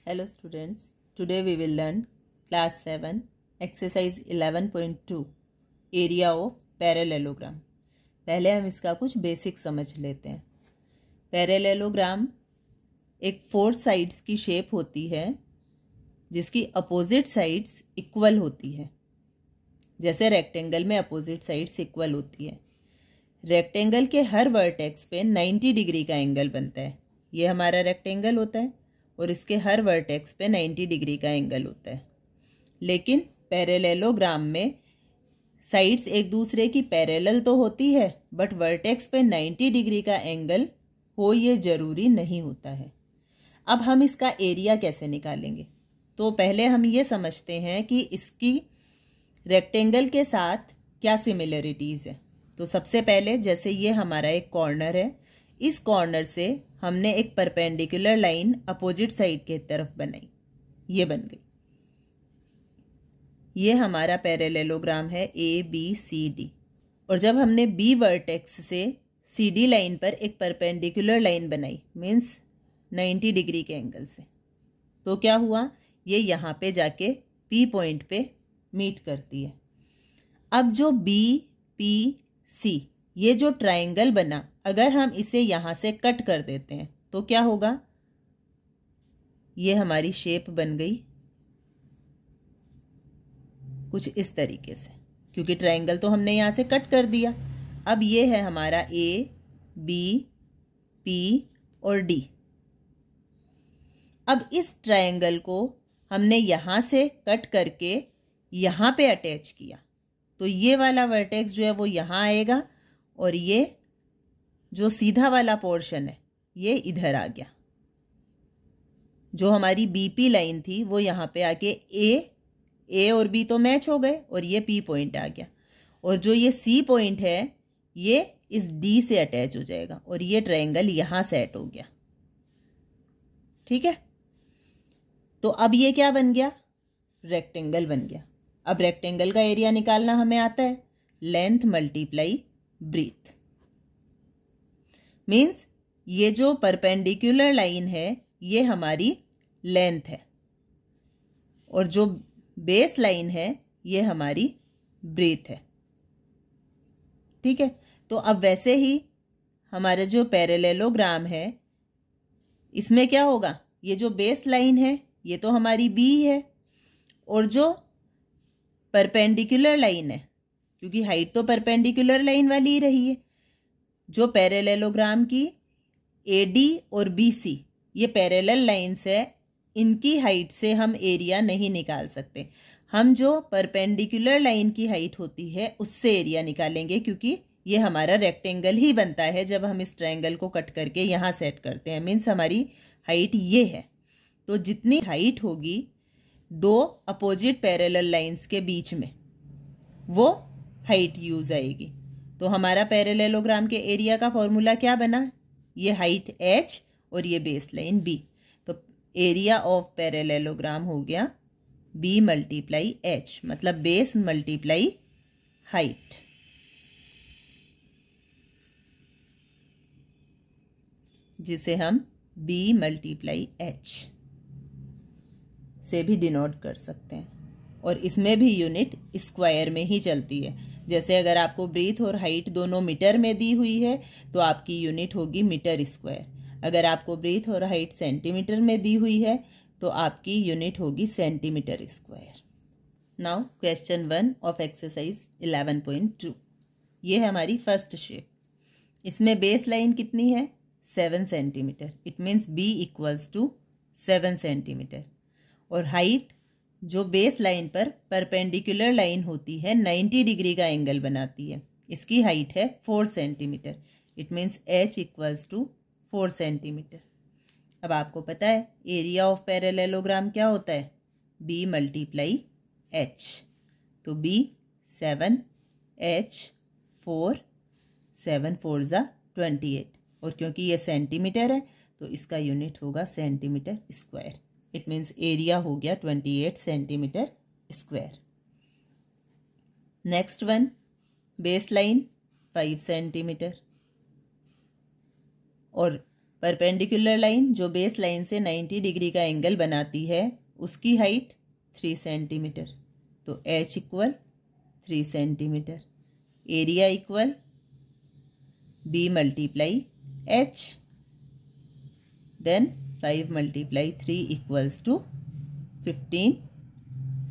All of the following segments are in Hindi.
Hello students, today we will learn class 7 exercise 11.2 area of parallelogram। पहले हम इसका कुछ बेसिक समझ लेते हैं। पैरेललोग्राम एक 4 साइड्स की शेप होती है जिसकी अपोजिट साइड्स इक्वल होती है। जैसे रेक्टेंगल में अपोजिट साइड्स इक्वल होती है। रेक्टेंगल के हर वर्टेक्स पे 90 डिग्री का एंगल बनता है। ये हमारा रेक्टेंगल होता है और इसके हर वर्टेक्स पे 90 डिग्री का एंगल होता है। लेकिन पैरेललोग्राम में साइड्स एक दूसरे की पैरेलल तो होती है, बट वर्टेक्स पे 90 डिग्री का एंगल हो ये जरूरी नहीं होता है। अब हम इसका एरिया कैसे निकालेंगे? तो पहले हम ये समझते हैं कि इसकी रेक्टेंगल के साथ क्या सिमिलरिटीज है। तो सबसे पहले जैसे ये हमारा एक कॉर्नर है, इस कॉर्नर से हमने एक परपेंडिकुलर लाइन अपोजिट साइड के तरफ बनाई, ये बन गई। ये हमारा पैरेललोग्राम है ABCD। और जब हमने B वर्टेक्स से CD लाइन पर एक परपेंडिकुलर लाइन बनाई, मीन्स 90 डिग्री के एंगल से, तो क्या हुआ? ये यहाँ पे जाके P पॉइंट पे मीट करती है। अब जो BPC ये जो ट्रायंगल बना, अगर हम इसे यहां से कट कर देते हैं तो क्या होगा? ये हमारी शेप बन गई कुछ इस तरीके से, क्योंकि ट्रायंगल तो हमने यहां से कट कर दिया। अब ये है हमारा A, B, P और D। अब इस ट्रायंगल को हमने यहां से कट करके यहां पे अटैच किया, तो ये वाला वर्टेक्स जो है वो यहां आएगा और ये जो सीधा वाला पोर्शन है ये इधर आ गया। जो हमारी BP लाइन थी वो यहाँ पे आके A और B तो मैच हो गए और ये P पॉइंट आ गया। और जो ये C पॉइंट है ये इस D से अटैच हो जाएगा और ये ट्रायंगल यहाँ सेट हो गया। ठीक है, तो अब ये क्या बन गया? रेक्टेंगल बन गया। अब रेक्टेंगल का एरिया निकालना हमें आता है, लेंथ मल्टीप्लाई ब्रीथ। मीन्स ये जो परपेंडिकुलर लाइन है ये हमारी लेंथ है और जो बेस लाइन है ये हमारी ब्रीथ है। ठीक है, तो अब वैसे ही हमारा जो पैरेललोग्राम है इसमें क्या होगा? ये जो बेस लाइन है ये तो हमारी B है और जो परपेंडिकुलर लाइन है, क्योंकि हाइट तो परपेंडिकुलर लाइन वाली ही रही है, जो पैरेललोग्राम की AD और BC ये पैरेलल लाइंस है, इनकी हाइट से हम एरिया नहीं निकाल सकते। हम जो परपेंडिकुलर लाइन की हाइट होती है उससे एरिया निकालेंगे, क्योंकि ये हमारा रेक्टेंगल ही बनता है जब हम इस ट्रायंगल को कट करके यहाँ सेट करते हैं। मीन्स हमारी हाइट ये है, तो जितनी हाइट होगी दो अपोजिट पैरेलल लाइंस के बीच में वो हाइट यूज आएगी। तो हमारा पैरेललोग्राम के एरिया का फॉर्मूला क्या बना? ये हाइट H और ये बेस लाइन B। तो एरिया ऑफ पैरेललोग्राम हो गया B मल्टीप्लाई H, मतलब बेस मल्टीप्लाई हाइट। जिसे हम B मल्टीप्लाई H से भी डिनोट कर सकते हैं। और इसमें भी यूनिट स्क्वायर में ही चलती है। जैसे अगर आपको ब्रीथ और हाइट दोनों मीटर में दी हुई है तो आपकी यूनिट होगी मीटर स्क्वायर। अगर आपको ब्रीथ और हाइट सेंटीमीटर में दी हुई है तो आपकी यूनिट होगी centimetre square. Now question 1 of exercise 11.2। ये है हमारी फर्स्ट शेप। इसमें बेस लाइन कितनी है? 7 centimetre. It means B equals to 7 centimetre. और हाइट जो बेस लाइन पर परपेंडिकुलर लाइन होती है 90 डिग्री का एंगल बनाती है, इसकी हाइट है 4 centimetre. It means H equals to 4 centimetre. अब आपको पता है एरिया ऑफ पैरेललोग्राम क्या होता है? B multiply H। तो B 7, H 4, 7 4 ज़ा 28। और क्योंकि ये सेंटीमीटर है तो इसका यूनिट होगा centimetre square. It means area हो गया 28 centimetre square. Next one, base line 5 centimetre और परपेंडिकुलर लाइन जो बेस लाइन से 90 डिग्री का एंगल बनाती है उसकी हाइट 3 सेंटीमीटर, तो h equal 3 centimetre, area equal b multiply h, then 5 multiply 3 equals to 15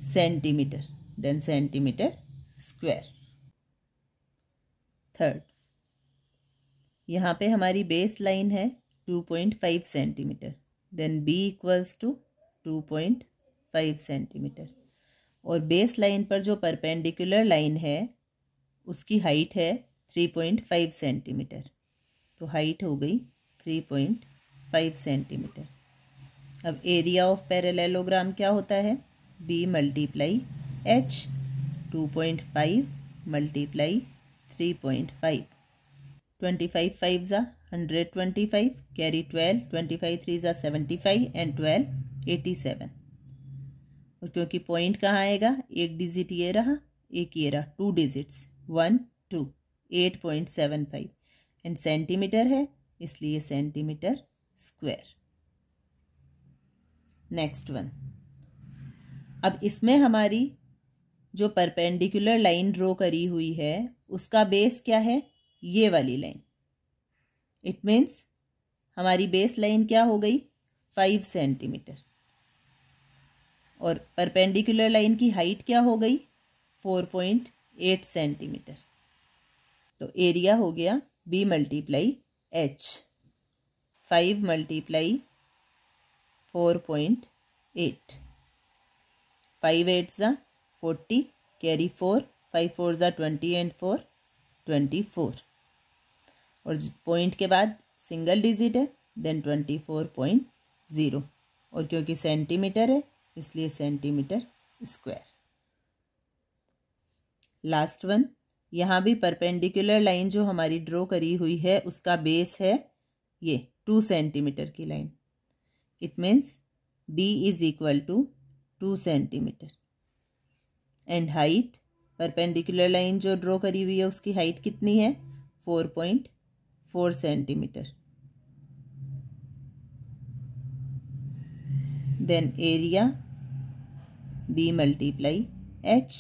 centimetre, then centimetre square. Third, यहाँ पे हमारी बेस लाइन है 2.5 centimetre, then b equals to 2.5 centimetre, और बेस लाइन पर जो परपेंडिकुलर लाइन है उसकी हाइट है 3.5 सेंटीमीटर, तो हाइट हो गई 3.5 सेंटीमीटर। अब एरिया ऑफ पैरेललोग्राम क्या होता है, b मल्टीप्लाई h, 2.5 मल्टीप्लाई 3.5, 25 5 जा 125, कैरी 12, 25 3 जा 75 एंड 12 87। और क्योंकि पॉइंट कहाँ आएगा, एक डिजिट ये रहा, एक ये रहा, 2 डिजिट्स 1 2, 8.75 एंड सेंटीमीटर है इसलिए सेंटीमीटर स्क्वायर। नेक्स्ट वन, अब इसमें हमारी जो परपेंडिकुलर लाइन ड्रॉ करी हुई है उसका बेस क्या है, ये वाली लाइन। इट मीन्स हमारी बेस लाइन क्या हो गई 5 सेंटीमीटर, और परपेंडिकुलर लाइन की हाइट क्या हो गई 4.8 सेंटीमीटर, तो एरिया हो गया b मल्टीप्लाई h, 5 मल्टीप्लाई 4.8, 5 8 जा 40, कैरी 4, 5 4 जा 20 एंड 4 24, और पॉइंट के बाद सिंगल डिजिट है, देन 24.0, और क्योंकि सेंटीमीटर है इसलिए सेंटीमीटर स्क्वायर। लास्ट वन, यहाँ भी परपेंडिकुलर लाइन जो हमारी ड्रॉ करी हुई है उसका बेस है ये 2 सेंटीमीटर की line. It means b is equal to 2 centimetre and height, perpendicular line जो ड्रॉ करी हुई है उसकी हाइट कितनी है 4.4 centimetre, then area b multiply h,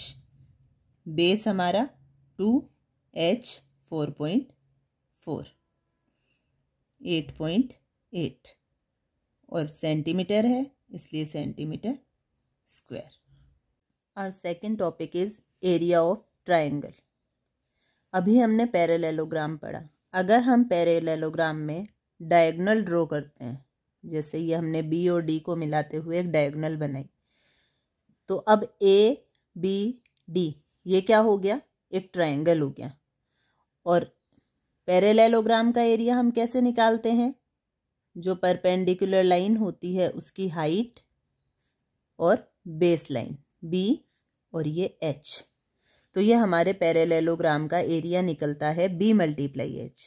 base हमारा 2h 4.4, 8.8, और सेंटीमीटर है इसलिए सेंटीमीटर स्क्वायर। और second topic is area of triangle. अभी हमने पैरेललोग्राम पढ़ा। अगर हम पैरेललोग्राम में डायगोनल ड्रॉ करते हैं, जैसे ये हमने बी और डी को मिलाते हुए एक डायगोनल बनाई, तो अब ए बी डी ये क्या हो गया, एक ट्रायंगल हो गया। और पैरेललोग्राम का एरिया हम कैसे निकालते हैं, जो परपेंडिकुलर लाइन होती है उसकी हाइट और बेस लाइन बी और ये एच, तो ये हमारे पैरेललोग्राम का एरिया निकलता है b मल्टीप्लाई एच।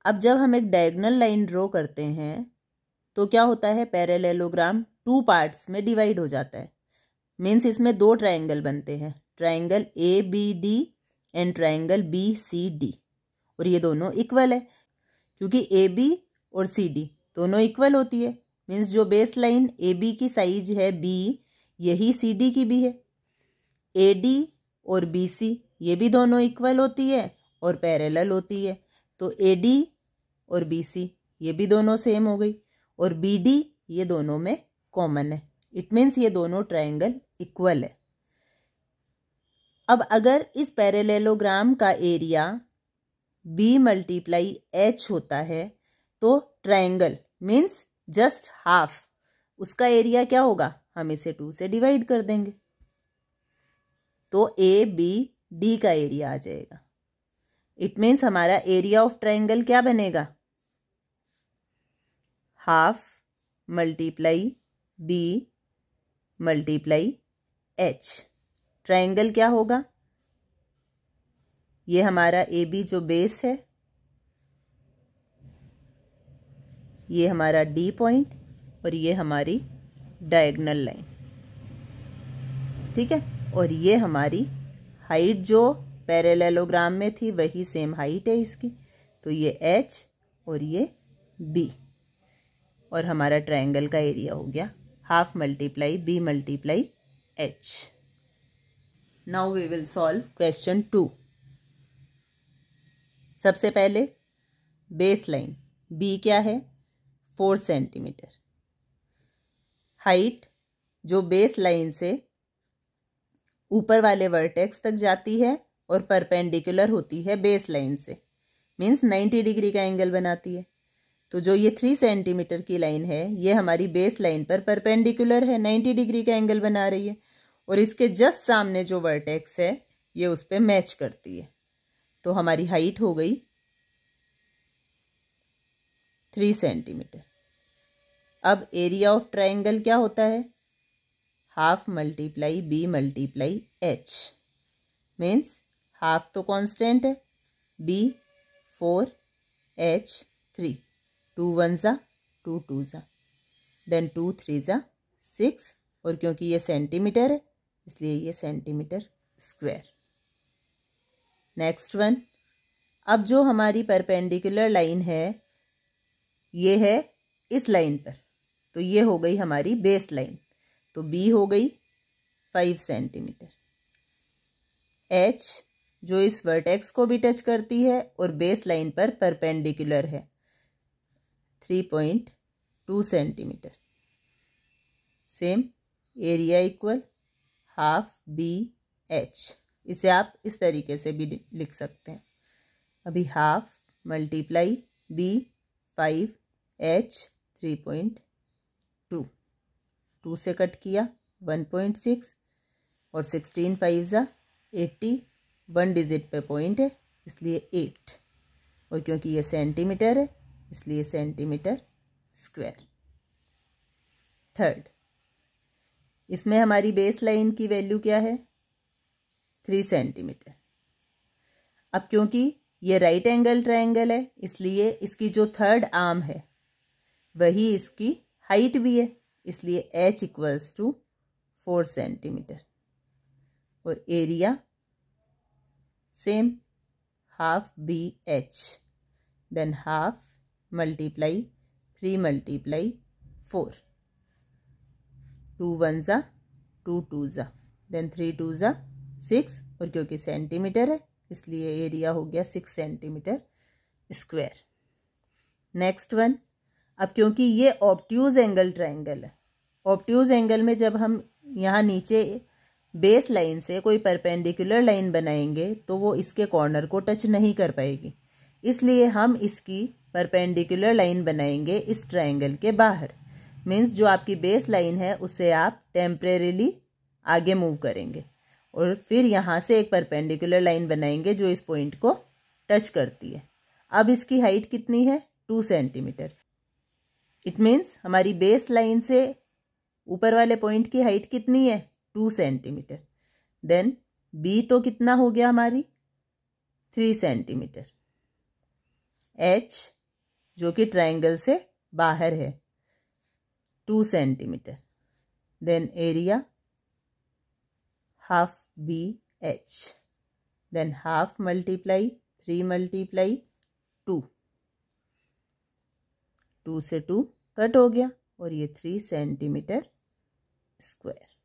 अब जब हम एक डायगोनल लाइन ड्रॉ करते हैं तो क्या होता है, पैरेललोग्राम 2 पार्ट्स में डिवाइड हो जाता है। मीन्स इसमें 2 ट्रायंगल बनते हैं, triangle A B D and triangle B C D, और ये दोनों इक्वल है क्योंकि ए बी और सी डी दोनों इक्वल होती है। मीन्स जो बेस लाइन ए बी की साइज है बी, यही सी डी की भी है। ए डी और बी सी ये भी दोनों इक्वल होती है और पैरेलल होती है, तो ए डी और बी सी ये भी दोनों सेम हो गई, और बी डी ये दोनों में कॉमन है। इट मीन्स ये दोनों ट्रायंगल इक्वल है। अब अगर इस पैरेललोग्राम का एरिया b मल्टीप्लाई एच होता है तो ट्रायंगल मीन्स जस्ट हाफ, उसका एरिया क्या होगा, हम इसे 2 से डिवाइड कर देंगे तो ए बी डी का एरिया आ जाएगा। इट मीन्स हमारा एरिया ऑफ ट्रायंगल क्या बनेगा, half multiply B multiply H. Triangle क्या होगा, ये हमारा ए बी जो बेस है, ये हमारा डी पॉइंट, और ये हमारी डायगोनल लाइन, ठीक है। और ये हमारी हाइट जो पैरेललोग्राम में थी वही सेम हाइट है इसकी, तो ये एच और ये बी। और हमारा ट्रायंगल का एरिया हो गया half multiply B multiply H. Now we will solve question 2। सबसे पहले बेस लाइन बी क्या है 4 सेंटीमीटर। हाइट जो बेस लाइन से ऊपर वाले वर्टेक्स तक जाती है और परपेंडिकुलर होती है बेस लाइन से, मीन्स 90 डिग्री का एंगल बनाती है। तो जो ये 3 सेंटीमीटर की लाइन है ये हमारी बेस लाइन पर परपेंडिकुलर है, 90 डिग्री का एंगल बना रही है, और इसके जस्ट सामने जो वर्टेक्स है ये उस पर मैच करती है। तो हमारी हाइट हो गई 3 सेंटीमीटर। अब एरिया ऑफ ट्रायंगल क्या होता है, half multiply B multiply H, means half तो कांस्टेंट है, बी 4 एच 3, 2 1 ज़ा 2 2 ज़ा, देन 2 3 ज़ा 6, और क्योंकि ये सेंटीमीटर है इसलिए ये सेंटीमीटर स्क्वायर। नेक्स्ट वन, अब जो हमारी परपेंडिकुलर लाइन है ये है इस लाइन पर, तो ये हो गई हमारी बेस लाइन, तो बी हो गई 5 सेंटीमीटर। एच जो इस वर्टेक्स को भी टच करती है और बेस लाइन पर परपेंडिकुलर है 3.2 centimetre. Same area equal half B H, इसे आप इस तरीके से भी लिख सकते हैं। अभी हाफ मल्टीप्लाई बी 5 एच 3.2, 2 से कट किया 1.6, और 16 5 ज़ा 80, 1 डिजिट पे पॉइंट है इसलिए 8, और क्योंकि ये सेंटीमीटर है इसलिए सेंटीमीटर स्क्वायर। थर्ड, इसमें हमारी बेस लाइन की वैल्यू क्या है 3 सेंटीमीटर। अब क्योंकि ये राइट एंगल ट्रायंगल है इसलिए इसकी जो थर्ड आर्म है वही इसकी हाइट भी है, इसलिए h इक्वल्स टू 4 सेंटीमीटर, और area same half B H, then half multiply 3 multiply 4, 2 1 ज़ा 2 2 ज़ा, देन 3 2 ज़ा 6, और क्योंकि सेंटीमीटर है इसलिए एरिया हो गया 6 सेंटीमीटर स्क्वायर। नेक्स्ट वन, अब क्योंकि ये ऑब्ट्यूज एंगल ट्रायंगल है, ऑब्ट्यूज एंगल में जब हम यहाँ नीचे बेस लाइन से कोई परपेंडिकुलर लाइन बनाएंगे तो वो इसके कॉर्नर को टच नहीं कर पाएगी, इसलिए हम इसकी परपेंडिकुलर लाइन बनाएंगे इस ट्रायंगल के बाहर। मीन्स जो आपकी बेस लाइन है उससे आप टेम्परेरीली आगे मूव करेंगे और फिर यहाँ से एक परपेंडिकुलर लाइन बनाएंगे जो इस पॉइंट को टच करती है। अब इसकी हाइट कितनी है 2 सेंटीमीटर। इट मीन्स हमारी बेस लाइन से ऊपर वाले पॉइंट की हाइट कितनी है 2 सेंटीमीटर। देन बी तो कितना हो गया हमारी 3 सेंटीमीटर। एच जो कि ट्रायंगल से बाहर है 2 centimetre. Then area half B H, then half multiply 3 multiply 2, 2 से 2 कट हो गया और ये 3 सेंटीमीटर स्क्वायर।